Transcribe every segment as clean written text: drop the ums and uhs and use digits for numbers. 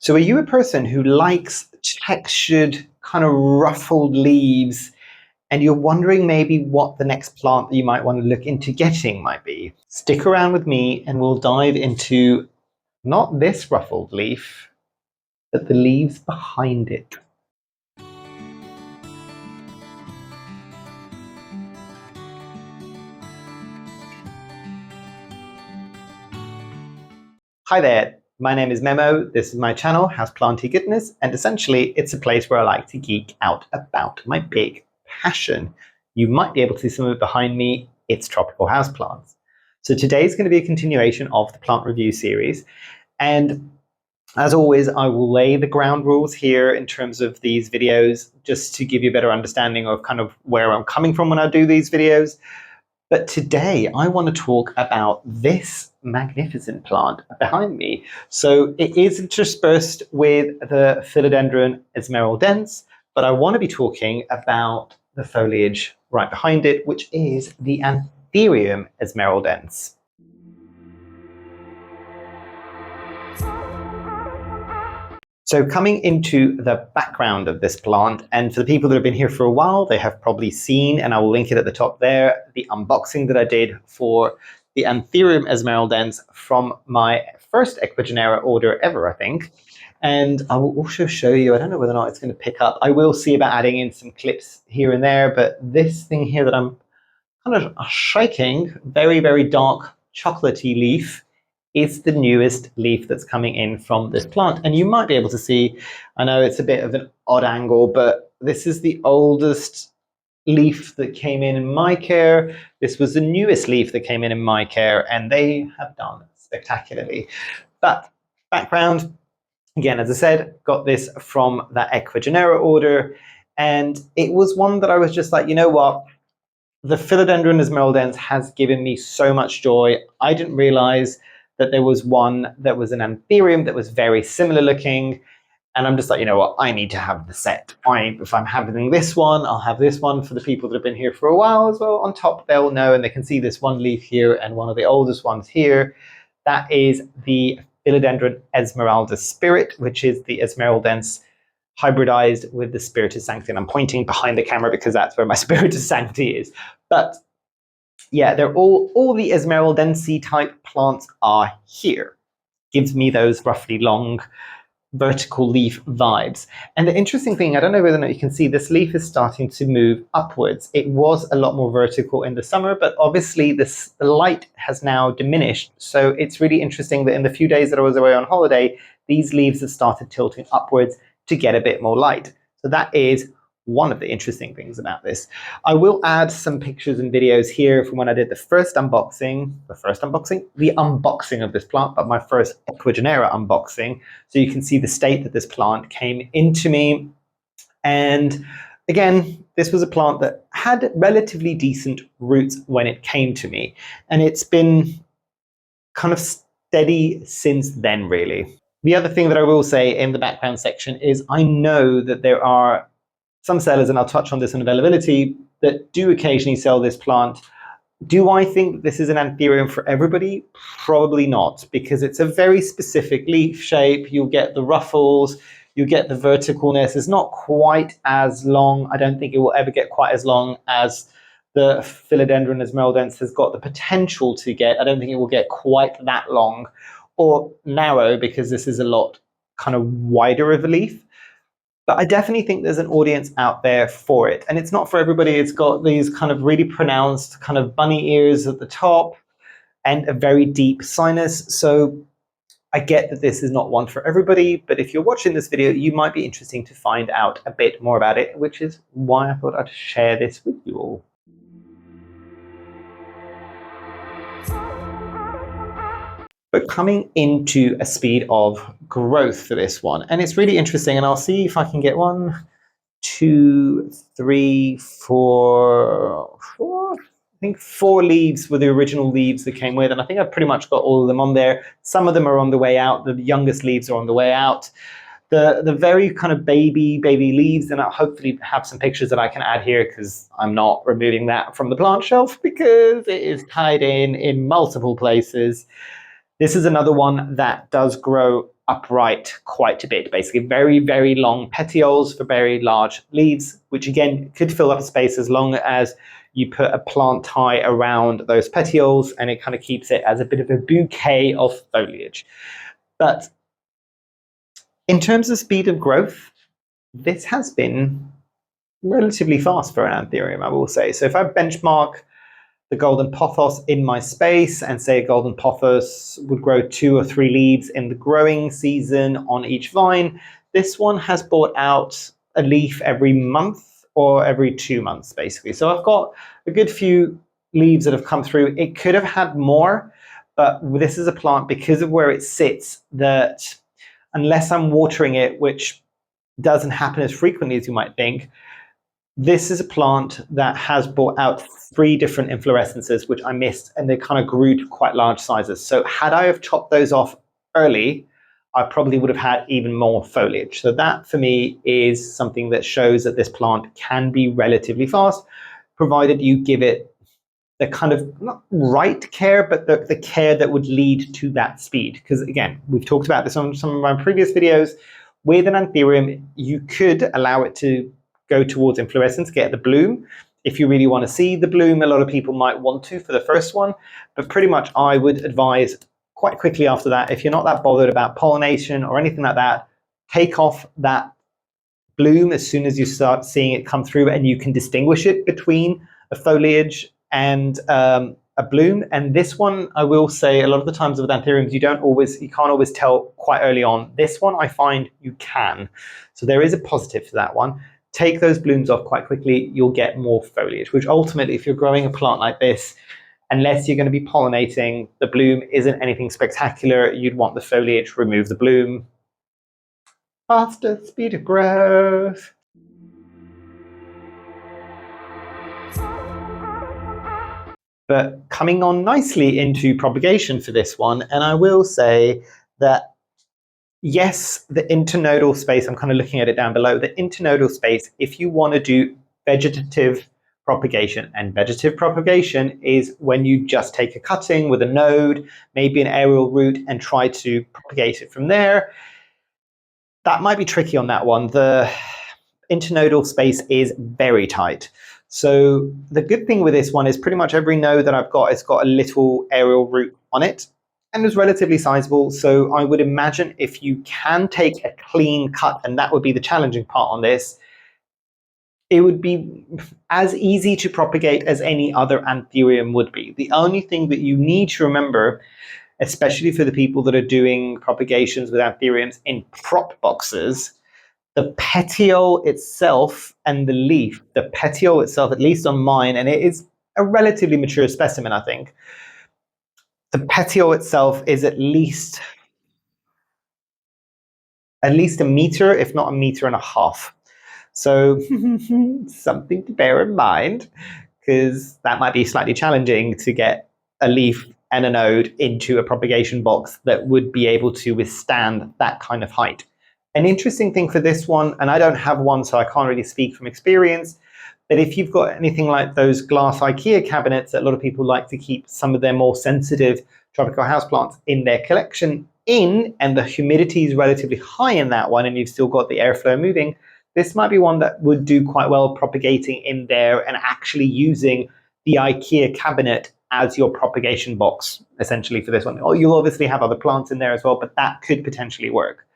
So are you a person who likes textured, kind of ruffled leaves, and you're wondering maybe what the next plant that you might want to look into getting might be? Stick around with me and we'll dive into not this ruffled leaf, but the leaves behind it. Hi there, my name is Memo, this is my channel, Houseplantygoodness, and essentially it's a place where I like to geek out about my big passion. You might be able to see some of it behind me, it's tropical houseplants. So today's going to be a continuation of the plant review series, and as always I will lay the ground rules here in terms of these videos just to give you a better understanding of kind of where I'm coming from when I do these videos. But today I want to talk about this magnificent plant behind me. So it is interspersed with the Philodendron Esmeraldense, but I want to be talking about the foliage right behind it, which is the Anthurium Esmeraldense. So coming into the background of this plant, and for the people that have been here for a while, they have probably seen, and I will link it at the top there, the unboxing that I did for the Anthurium Esmeraldense from my first Ecuagenera order ever, I think. And I will also show you, I don't know whether or not it's going to pick up, I will see about adding in some clips here and there, but this thing here that I'm kind of shaking, very, very dark chocolatey leaf, is the newest leaf that's coming in from this plant. And you might be able to see, I know it's a bit of an odd angle, but this is the oldest leaf that came in my care. This was the newest leaf that came in my care, and they have done spectacularly. But background, again, as I said, got this from that Ecuagenera order, and it was one that I was just like, you know what? The Philodendron Esmeraldense has given me so much joy. I didn't realize that there was one that was an Anthurium that was very similar looking, and I'm just like, you know what, I need to have the set. If I'm having this one, I'll have this one. For the people that have been here for a while as well, on top they'll know, and they can see this one leaf here and one of the oldest ones here. That is the Philodendron Esmeralda Spirit, which is the Esmeraldense hybridized with the Spiritus Sancti. And I'm pointing behind the camera because that's where my Spiritus Sancti is. But yeah, they're all the Esmeraldense type plants are here. Gives me those roughly long vertical leaf vibes. And the interesting thing, I don't know whether or not you can see, this leaf is starting to move upwards. It was a lot more vertical in the summer, but obviously the light has now diminished. So it's really interesting that in the few days that I was away on holiday, these leaves have started tilting upwards to get a bit more light. So that is one of the interesting things about this. I will add some pictures and videos here from when I did the unboxing of this plant, but my first Ecuagenera unboxing, so you can see the state that this plant came into me. And again, this was a plant that had relatively decent roots when it came to me, and it's been kind of steady since then, really. The other thing that I will say in the background section is I know that there are some sellers, and I'll touch on this in availability, that do occasionally sell this plant. Do I think this is an Anthurium for everybody? Probably not, because it's a very specific leaf shape. You'll get the ruffles, you get the verticalness. It's not quite as long. I don't think it will ever get quite as long as the Philodendron Esmeraldense has got the potential to get. I don't think it will get quite that long or narrow, because this is a lot kind of wider of a leaf. But I definitely think there's an audience out there for it. And it's not for everybody. It's got these kind of really pronounced kind of bunny ears at the top and a very deep sinus. So I get that this is not one for everybody, but if you're watching this video, you might be interested to find out a bit more about it, which is why I thought I'd share this with you all. But coming into a speed of growth for this one, and it's really interesting, and I'll see if I can get 1, 2, 3, 4, I think 4 leaves were the original leaves that came with, and I think I've pretty much got all of them on there. Some of them are on the way out. The youngest leaves are on the way out. The very kind of baby leaves, and I'll hopefully have some pictures that I can add here, because I'm not removing that from the plant shelf because it is tied in multiple places. This is another one that does grow upright quite a bit, basically very, very long petioles for very large leaves, which again could fill up a space as long as you put a plant tie around those petioles, and it kind of keeps it as a bit of a bouquet of foliage. But in terms of speed of growth, this has been relatively fast for an anthurium, I will say. So if I benchmark the golden pothos in my space and say a golden pothos would grow 2 or 3 leaves in the growing season on each vine, this one has brought out a leaf every month or every 2 months, basically. So I've got a good few leaves that have come through. It could have had more, but this is a plant, because of where it sits, that unless I'm watering it, which doesn't happen as frequently as you might think, this is a plant that has brought out 3 different inflorescences, which I missed, and they kind of grew to quite large sizes. So had I have chopped those off early, I probably would have had even more foliage. So that for me is something that shows that this plant can be relatively fast, provided you give it the kind of, not right care, but the care that would lead to that speed. Because again, we've talked about this on some of my previous videos. With an anthurium, you could allow it to go towards inflorescence, get the bloom. If you really want to see the bloom, a lot of people might want to for the first one, but pretty much I would advise quite quickly after that, if you're not that bothered about pollination or anything like that, take off that bloom as soon as you start seeing it come through, and you can distinguish it between a foliage and a bloom. And this one, I will say, a lot of the times with anthuriums, you can't always tell quite early on. This one, I find you can. So there is a positive to that one. Take those blooms off quite quickly, you'll get more foliage, which ultimately, if you're growing a plant like this, unless you're going to be pollinating, the bloom isn't anything spectacular. You'd want the foliage, remove the bloom. Faster speed of growth. But coming on nicely into propagation for this one, and I will say that yes, the internodal space, I'm kind of looking at it down below, the internodal space, if you want to do vegetative propagation, and vegetative propagation is when you just take a cutting with a node, maybe an aerial root, and try to propagate it from there. That might be tricky on that one. The internodal space is very tight. So the good thing with this one is pretty much every node that I've got has got a little aerial root on it, and is relatively sizable. So I would imagine if you can take a clean cut, and that would be the challenging part on this, it would be as easy to propagate as any other anthurium would be. The only thing that you need to remember, especially for the people that are doing propagations with anthuriums in prop boxes, the petiole itself and the leaf, the petiole itself, at least on mine, and it is a relatively mature specimen, I think, the petiole itself is at least a meter, if not a meter and a half. So something to bear in mind, because that might be slightly challenging to get a leaf and a node into a propagation box that would be able to withstand that kind of height. An interesting thing for this one, and I don't have one, so I can't really speak from experience, but if you've got anything like those glass IKEA cabinets that a lot of people like to keep some of their more sensitive tropical houseplants in their collection and the humidity is relatively high in that one, and you've still got the airflow moving, this might be one that would do quite well propagating in there and actually using the IKEA cabinet as your propagation box, essentially, for this one. You'll obviously have other plants in there as well, but that could potentially work.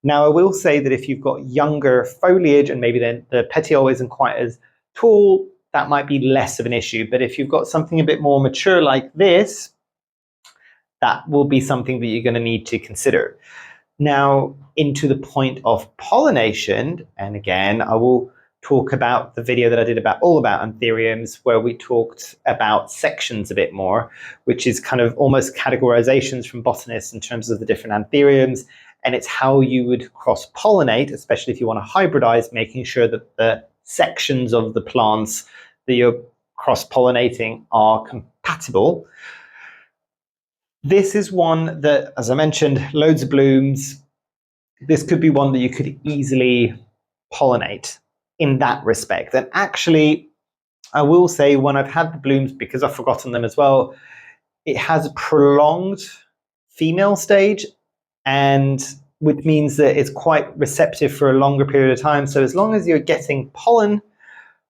Now, I will say that if you've got younger foliage and maybe then the petiole isn't quite as tall, that might be less of an issue. But if you've got something a bit more mature like this, that will be something that you're going to need to consider. Now, into the point of pollination, and again, I will talk about the video that I did all about anthuriums, where we talked about sections a bit more, which is kind of almost categorizations from botanists in terms of the different anthuriums, and it's how you would cross-pollinate, especially if you want to hybridize, making sure that the sections of the plants that you're cross-pollinating are compatible. This is one that, as I mentioned, loads of blooms. This could be one that you could easily pollinate in that respect. And actually, I will say when I've had the blooms, because I've forgotten them as well, it has a prolonged female stage and which means that it's quite receptive for a longer period of time. So as long as you're getting pollen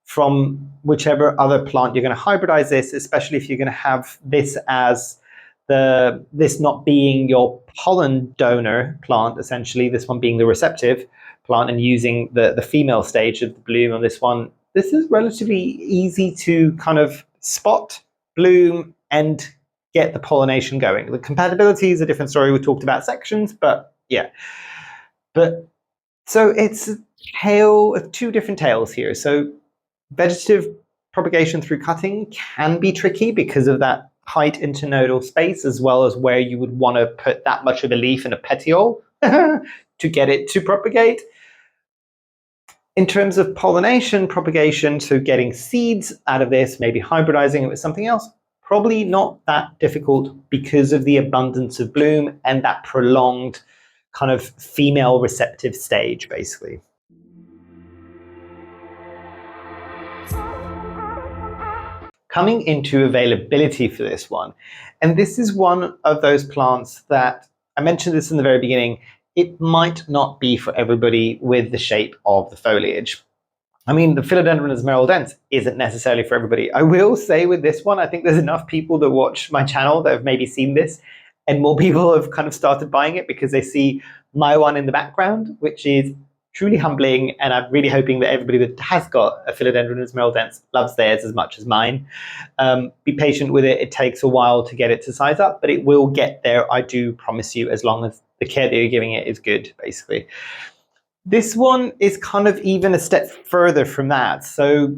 from whichever other plant you're going to hybridize this, especially if you're going to have this as this not being your pollen donor plant, essentially, this one being the receptive plant and using the female stage of the bloom on this one, this is relatively easy to kind of spot, bloom, and get the pollination going. The compatibility is a different story. We talked about sections, but yeah. But so it's a tale of two different tales here. So vegetative propagation through cutting can be tricky because of that tight internodal space, as well as where you would want to put that much of a leaf in a petiole to get it to propagate. In terms of pollination, propagation, so getting seeds out of this, maybe hybridizing it with something else, probably not that difficult because of the abundance of bloom and that prolonged kind of female receptive stage, basically. Coming into availability for this one, and this is one of those plants that, I mentioned this in the very beginning, it might not be for everybody with the shape of the foliage. I mean, the Philodendron Esmeraldense isn't necessarily for everybody. I will say with this one, I think there's enough people that watch my channel that have maybe seen this, and more people have kind of started buying it because they see my one in the background, which is truly humbling, and I'm really hoping that everybody that has got a Philodendron Esmeraldense loves theirs as much as mine. Be patient with it. It takes a while to get it to size up, but it will get there, I do promise you, as long as the care that you're giving it is good, basically. This one is kind of even a step further from that. So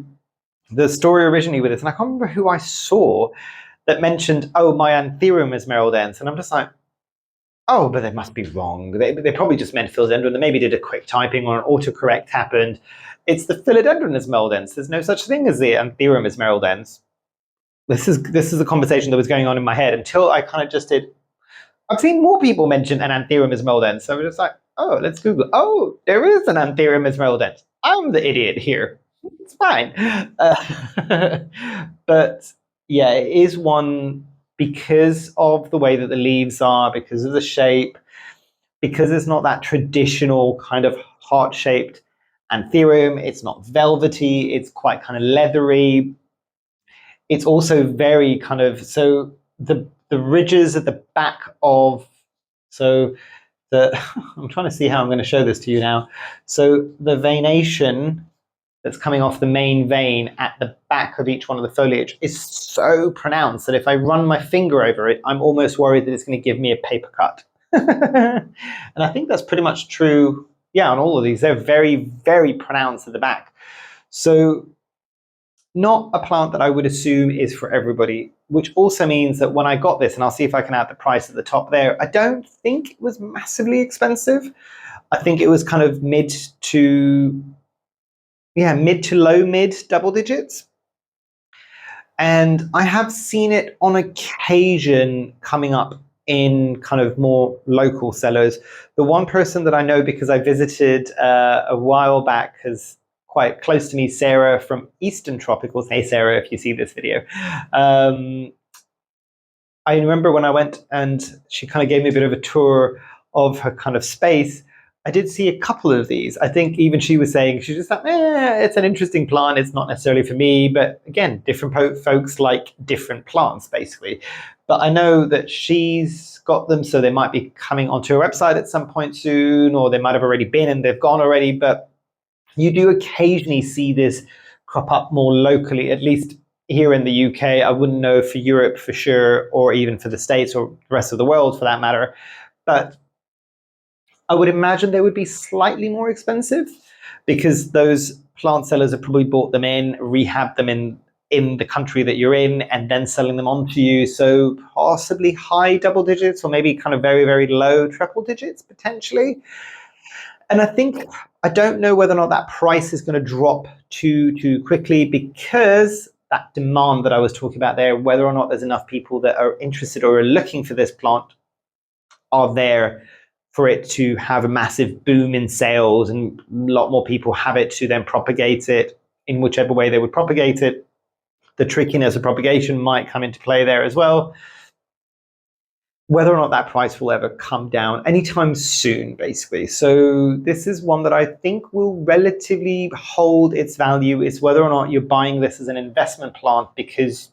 the story originally with this, and I can't remember who I saw that mentioned, oh, my Anthurium Esmeraldense, and I'm just like, oh, but they must be wrong. They probably just meant Philodendron. They maybe did a quick typing or an autocorrect happened. It's the Philodendron Esmeraldense. There's no such thing as the Anthurium Esmeraldense. This is a conversation that was going on in my head until I kind of just did. I've seen more people mention an Anthurium Esmeraldense, so we're just like, oh, let's Google. Oh, there is an Anthurium Esmeraldense. I'm the idiot here. It's fine. But yeah, it is one because of the way that the leaves are, because of the shape, because it's not that traditional kind of heart-shaped Anthurium. It's not velvety. It's quite kind of leathery. It's also very kind of, so the ridges at the back of, so I'm trying to see how I'm going to show this to you now. So the veination that's coming off the main vein at the back of each one of the foliage is so pronounced that if I run my finger over it, I'm almost worried that it's going to give me a paper cut. And I think that's pretty much true, yeah, on all of these. They're very, very pronounced at the back. So not a plant that I would assume is for everybody, which also means that when I got this, and I'll see if I can add the price at the top there, I don't think it was massively expensive. I think it was kind of mid to mid double digits. And I have seen it on occasion coming up in kind of more local sellers. The one person that I know, because I visited a while back, is quite close to me, Sarah from Eastern Tropicals. Hey, Sarah, if you see this video. I remember when I went and she kind of gave me a bit of a tour of her kind of space, I did see a couple of these. I think even she was saying, she's just like, it's an interesting plant. It's not necessarily for me. But again, different folks like different plants, basically. But I know that she's got them, so they might be coming onto her website at some point soon, or they might have already been and they've gone already. But you do occasionally see this crop up more locally, at least here in the UK. I wouldn't know for Europe for sure, or even for the States or the rest of the world for that matter. But I would imagine they would be slightly more expensive because those plant sellers have probably bought them in, rehabbed them in the country that you're in, and then selling them on to you. So possibly high double digits, or maybe kind of very, very low triple digits potentially. And I don't know whether or not that price is going to drop too quickly, because that demand that I was talking about there, whether or not there's enough people that are interested or are looking for this plant are there for it to have a massive boom in sales and a lot more people have it to then propagate it in whichever way they would propagate it. The trickiness of propagation might come into play there as well. whether or not that price will ever come down anytime soon, basically. So this is one that I think will relatively hold its value. Is whether or not you're buying this as an investment plant because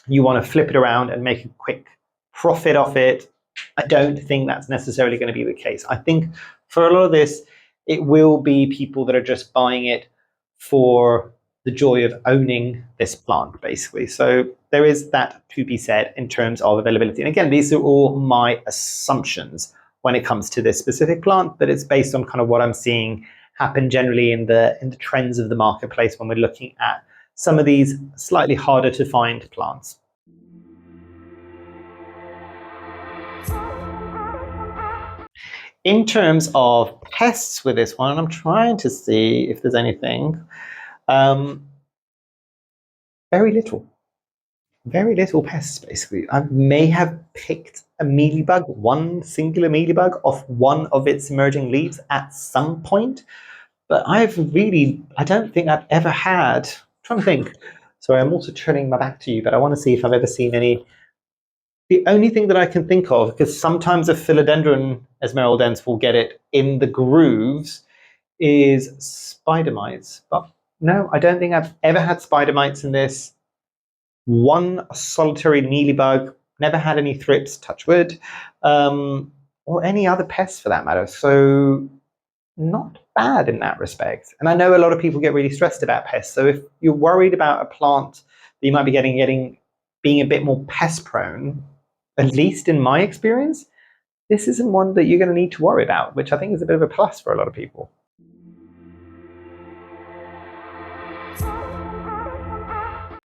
you want to flip it around and make a quick profit off it. I don't think that's necessarily going to be the case. I think for a lot of this, it will be people that are just buying it for the joy of owning this plant, basically. So there is that to be said in terms of availability. And again, these are all my assumptions when it comes to this specific plant, but it's based on kind of what I'm seeing happen generally in the trends of the marketplace when we're looking at some of these slightly harder to find plants. In terms of pests with this one, I'm trying to see if there's anything. Very little. Very little pests, basically. I may have picked a mealybug, one singular mealybug, off one of its emerging leaves at some point, but I don't think I've ever had, I'm trying to think. Sorry, I'm also turning my back to you, but I want to see if I've ever seen any. The only thing that I can think of, because sometimes a Philodendron Esmeraldense will get it in the grooves, is spider mites. But no, I don't think I've ever had spider mites in this. One solitary mealybug, never had any thrips, touch wood, or any other pests for that matter. So not bad in that respect. And I know a lot of people get really stressed about pests. So if you're worried about a plant that you might be getting being a bit more pest prone, at least in my experience, this isn't one that you're going to need to worry about, which I think is a bit of a plus for a lot of people.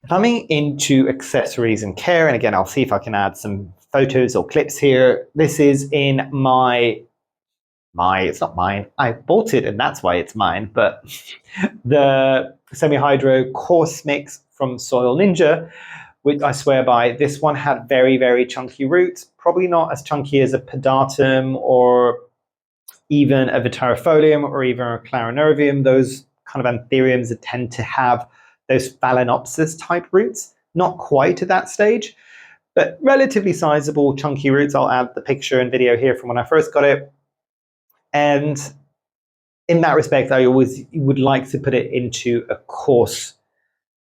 Coming into accessories and care, and again, I'll see if I can add some photos or clips here. This is in it's not mine. I bought it and that's why it's mine, but the semi-hydro coarse mix from Soil Ninja, which I swear by. This one had very, very chunky roots, probably not as chunky as a pedatum or even a vitarifolium or even a clarinervium. Those kind of anthuriums that tend to have those phalaenopsis type roots. Not quite at that stage, but relatively sizable chunky roots. I'll add the picture and video here from when I first got it. And in that respect, I always would like to put it into a coarse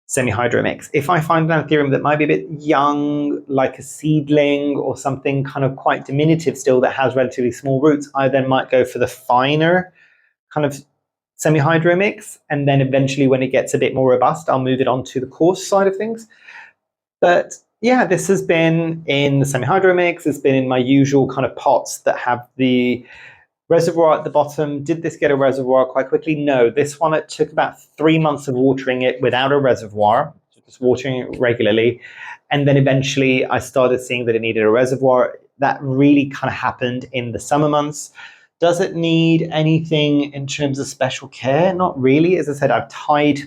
semi-hydro mix. If I find an anthurium that might be a bit young, like a seedling or something kind of quite diminutive still that has relatively small roots, I then might go for the finer kind of semi-hydro mix. And then eventually when it gets a bit more robust, I'll move it on to the coarse side of things. But yeah, this has been in the semi-hydro mix. It's been in my usual kind of pots that have the reservoir at the bottom. Did this get a reservoir quite quickly? No. This one, it took about 3 months of watering it without a reservoir, just watering it regularly. And then eventually I started seeing that it needed a reservoir. That really kind of happened in the summer months. Does it need anything in terms of special care? Not really. As I said, I've tied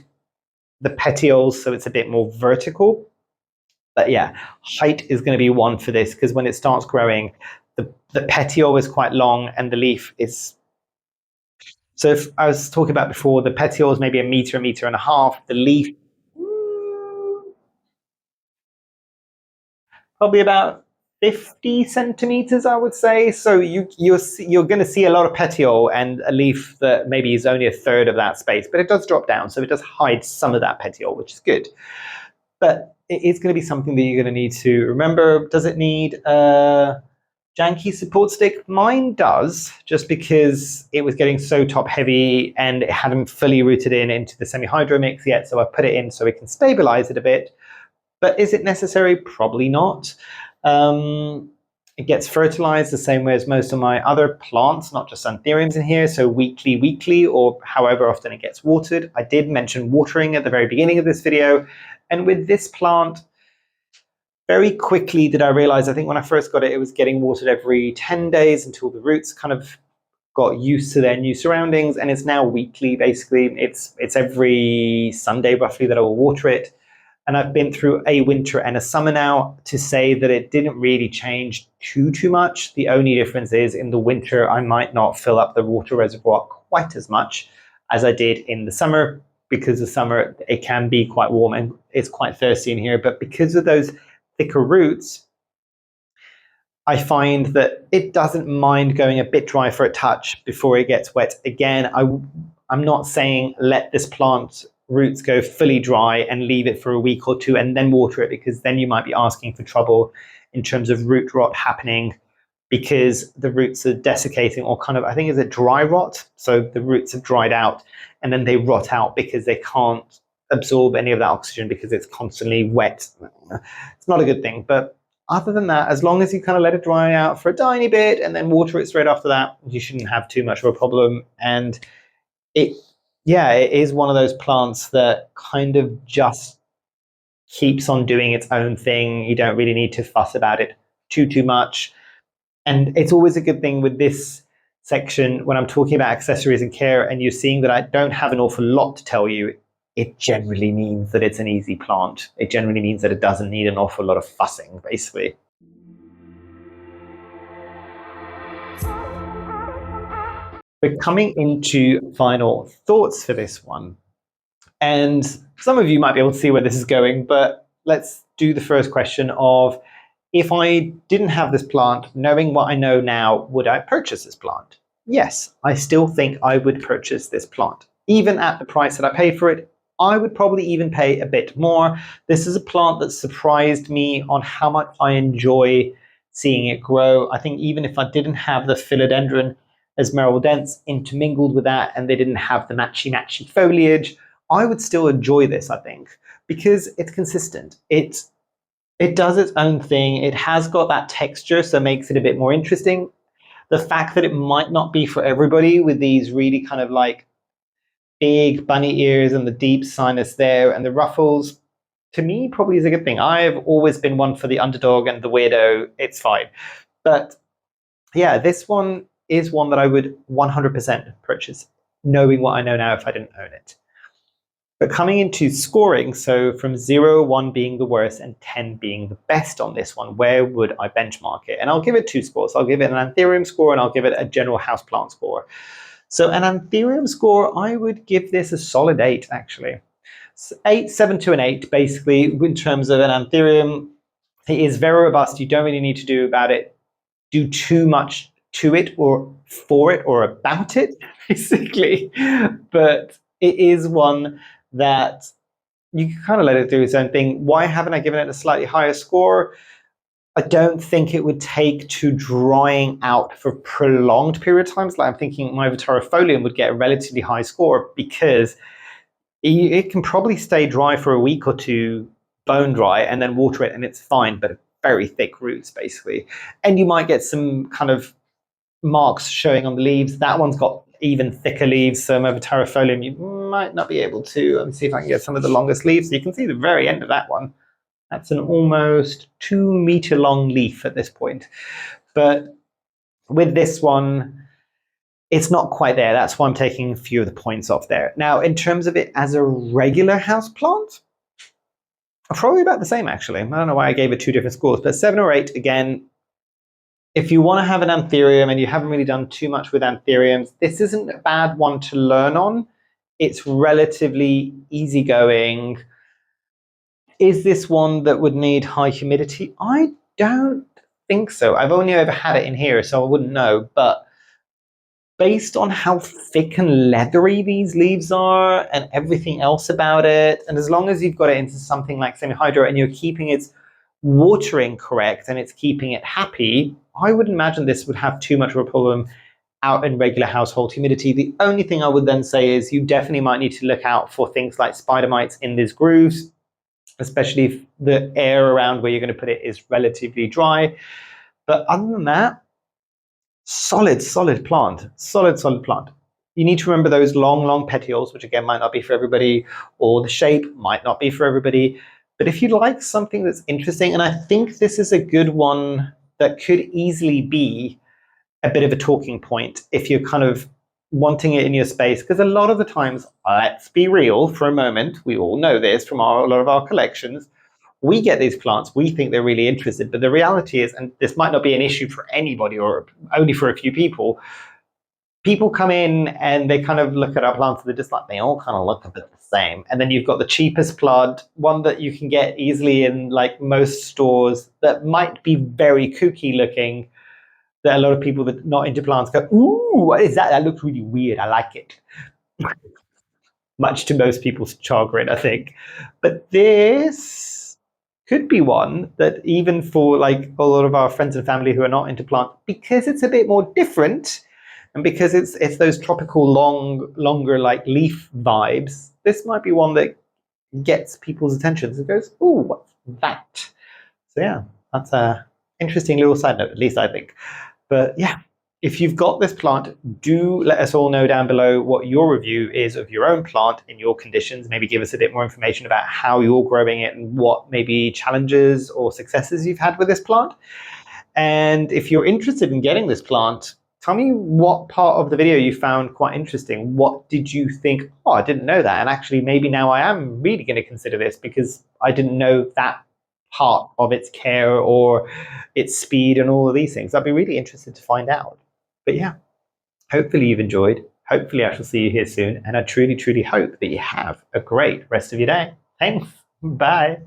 the petioles so it's a bit more vertical. But yeah, height is going to be one for this, because when it starts growing, the petiole is quite long and the leaf is. So if I was talking about before, the petiole is maybe a meter and a half. The leaf, probably about 50 centimeters, I would say. So you're going to see a lot of petiole and a leaf that maybe is only a third of that space, but it does drop down. So it does hide some of that petiole, which is good. But it is going to be something that you're going to need to remember. Does it need a janky support stick? Mine does, just because it was getting so top heavy and it hadn't fully rooted into the semi-hydro mix yet. So I put it in so we can stabilize it a bit. But is it necessary? Probably not. It gets fertilized the same way as most of my other plants, not just anthuriums in here. So weekly, or however often it gets watered. I did mention watering at the very beginning of this video. And with this plant, very quickly did I realize, I think when I first got it, it was getting watered every 10 days until the roots kind of got used to their new surroundings. And it's now weekly, basically. It's every Sunday roughly that I will water it. And I've been through a winter and a summer now to say that it didn't really change too much. The only difference is in the winter, I might not fill up the water reservoir quite as much as I did in the summer, because the summer it can be quite warm and it's quite thirsty in here. But because of those thicker roots, I find that it doesn't mind going a bit dry for a touch before it gets wet. Again, I'm not saying let this plant roots go fully dry and leave it for a week or two and then water it, because then you might be asking for trouble in terms of root rot happening, because the roots are desiccating, or kind of, I think, is it dry rot? So the roots have dried out and then they rot out because they can't absorb any of that oxygen because it's constantly wet. It's not a good thing. But other than that, as long as you kind of let it dry out for a tiny bit and then water it straight after that, you shouldn't have too much of a problem. And it is one of those plants that kind of just keeps on doing its own thing. You don't really need to fuss about it too much. And it's always a good thing with this section when I'm talking about accessories and care and you're seeing that I don't have an awful lot to tell you. It generally means that it's an easy plant. It generally means that it doesn't need an awful lot of fussing, basically. We're coming into final thoughts for this one. And some of you might be able to see where this is going, but let's do the first question of, if I didn't have this plant, knowing what I know now, would I purchase this plant? Yes, I still think I would purchase this plant. Even at the price that I paid for it, I would probably even pay a bit more. This is a plant that surprised me on how much I enjoy seeing it grow. I think even if I didn't have the Philodendron Esmeraldense intermingled with that and they didn't have the matchy foliage, I would still enjoy this, I think, because it's consistent. It does its own thing. It has got that texture, so it makes it a bit more interesting. The fact that it might not be for everybody with these really kind of like big bunny ears and the deep sinus there and the ruffles, to me probably is a good thing. I've always been one for the underdog and the weirdo. It's fine. But yeah, this one is one that I would 100% purchase, knowing what I know now if I didn't own it. But coming into scoring, so from 0, 1 being the worst and 10 being the best on this one, where would I benchmark it? And I'll give it 2 scores. I'll give it an Anthurium score and I'll give it a general houseplant score. So an Anthurium score, I would give this a solid 8, actually. So 8, 7 to an 8, basically, in terms of an Anthurium. It is very robust. You don't really need to do too much to it or for it or about it, basically. But it is one that you can kind of let it do its own thing. Why haven't I given it a slightly higher score? I don't think it would take to drying out for prolonged period of times. Like I'm thinking my Folium would get a relatively high score because it can probably stay dry for a week or two, bone dry, and then water it and it's fine, but very thick roots basically. And you might get some kind of marks showing on the leaves. That one's got even thicker leaves, so Folium you might not be able to. Let me see if I can get some of the longest leaves. So you can see the very end of that one. That's an almost 2 meter long leaf at this point. But with this one, it's not quite there. That's why I'm taking a few of the points off there. Now, in terms of it as a regular house plant, probably about the same, actually. I don't know why I gave it 2 different scores, but 7 or 8, again, if you want to have an Anthurium and you haven't really done too much with Anthuriums, this isn't a bad one to learn on. It's relatively easygoing. Is this one that would need high humidity? I don't think so. I've only ever had it in here, so I wouldn't know. But based on how thick and leathery these leaves are and everything else about it, and as long as you've got it into something like semi-hydro and you're keeping its watering correct and it's keeping it happy, I wouldn't imagine this would have too much of a problem out in regular household humidity. The only thing I would then say is you definitely might need to look out for things like spider mites in these grooves, especially if the air around where you're going to put it is relatively dry. But other than that, solid plant. Solid plant. You need to remember those long petioles, which again might not be for everybody, or the shape might not be for everybody. But if you like something that's interesting, and I think this is a good one that could easily be a bit of a talking point if you're kind of wanting it in your space, because a lot of the times, let's be real for a moment, we all know this from a lot of our collections, we get these plants, we think they're really interested, but the reality is, and this might not be an issue for anybody or only for a few people, people come in and they kind of look at our plants and they're just like, they all kind of look a bit the same. And then you've got the cheapest plant, one that you can get easily in like most stores that might be very kooky looking, that a lot of people that are not into plants go, ooh, what is that? That looks really weird. I like it. Much to most people's chagrin, I think. But this could be one that even for like a lot of our friends and family who are not into plants, because it's a bit more different, and because it's those tropical longer like leaf vibes, this might be one that gets people's attention. So it goes, ooh, what's that? So yeah, that's a interesting little side note, at least I think. But yeah, if you've got this plant, do let us all know down below what your review is of your own plant in your conditions. Maybe give us a bit more information about how you're growing it and what maybe challenges or successes you've had with this plant. And if you're interested in getting this plant, tell me what part of the video you found quite interesting. What did you think, oh, I didn't know that. And actually, maybe now I am really going to consider this because I didn't know that part of its care or its speed and all of these things. I'd be really interested to find out. But yeah, hopefully you've enjoyed. Hopefully I shall see you here soon. And I truly, truly hope that you have a great rest of your day. Thanks. Bye.